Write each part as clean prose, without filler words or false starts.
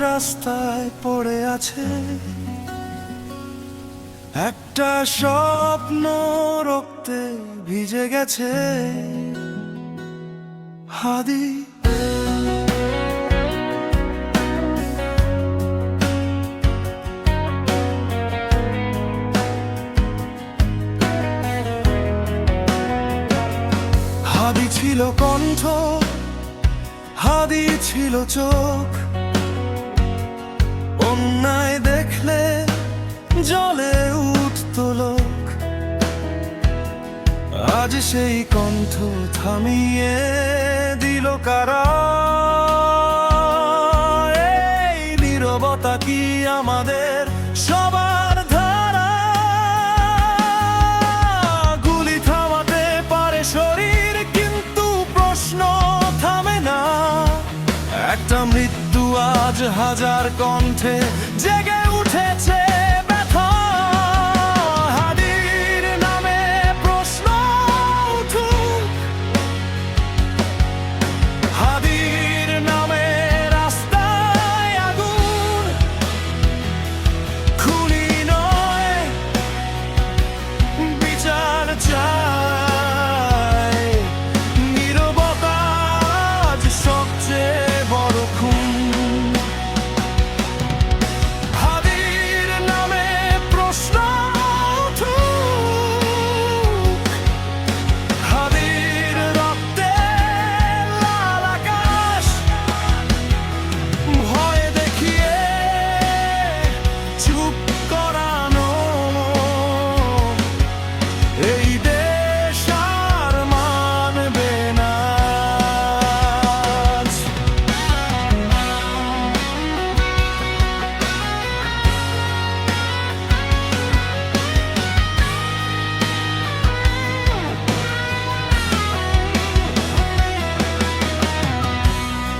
রাস্তায় পড়ে আছে একটা স্বপ্ন, রক্তে ভিজে গেছে। হাদি হাদি ছিল কণ্ঠ, হাদি ছিল চোখ, অন্যায় দেখলে জলে উঠত লোক। আজ সেই কণ্ঠ থামিয়ে দিল কারা? এই নীরবতা কি আমাদের সবার ধারা? গুলি থামাতে পারে শরীর, কিন্তু প্রশ্ন থামে না। একটা মৃত্যু আজ হাজার কণ্ঠে জেগে উঠেছে ব্যথা। হাদির নামে প্রশ্ন উঠুক, হাদির নামে রাস্তায় আগুন। খুনি নয়, বিচার চাই। নীরবতা আজ সবচেয়ে বড় খুন। হাদির নামে প্রশ্ন উঠুক, হাদির রক্তে লাল আকাশ। ভয় দেখিয়ে চুপ করানো এই দেশ আর মানবে না।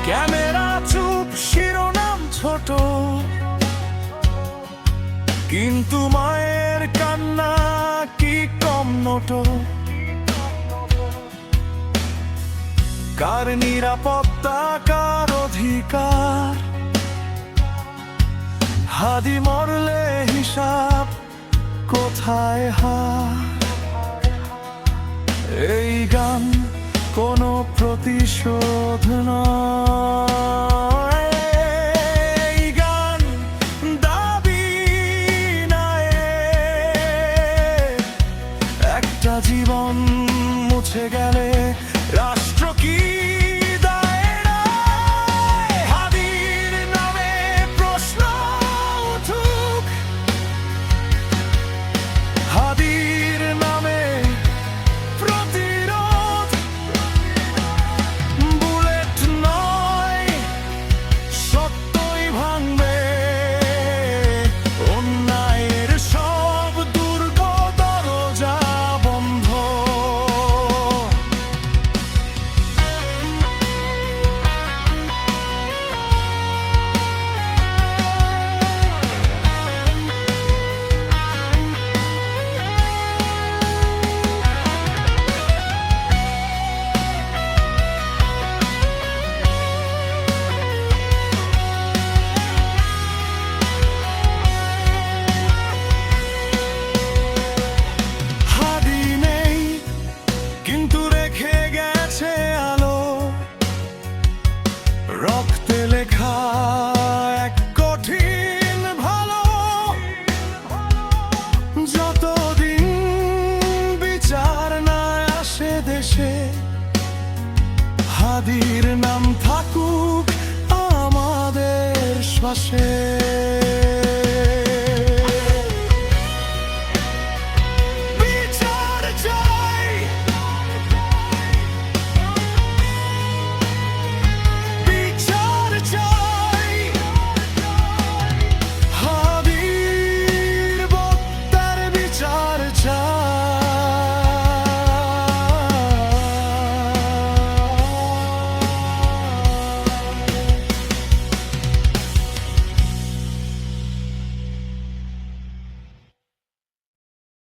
ক্যামেরা চুপ, শিরোনাম ছোট, কিন্তু মায়ের কান্না কি কম নোটো? কার নিরাপত্তা, কার অধিকার? হাদি মরলে হিসাব কোথায় হার? এই গান কোনো প্রতিশোধ নয়, এই গান দাবি নয়। একটা জীবন মুছে গেলে রাষ্ট্র কি দায় নয়? হাদির নামে প্রশ্ন উঠুক, হাদির নামে প্রতিরোধ। বুলেট নয়, সত্যই ভাঙবে অন্যায়ের সব দুর্গ দরজা বন্ধ। হাদি নেই, কিন্তু রেখে গেছে আলো, রক্তে লেখা এক কঠিন ভালো। যতদিন বিচার না আসে দেশে, হাদির নাম থাকুক আমাদের শ্বাসে।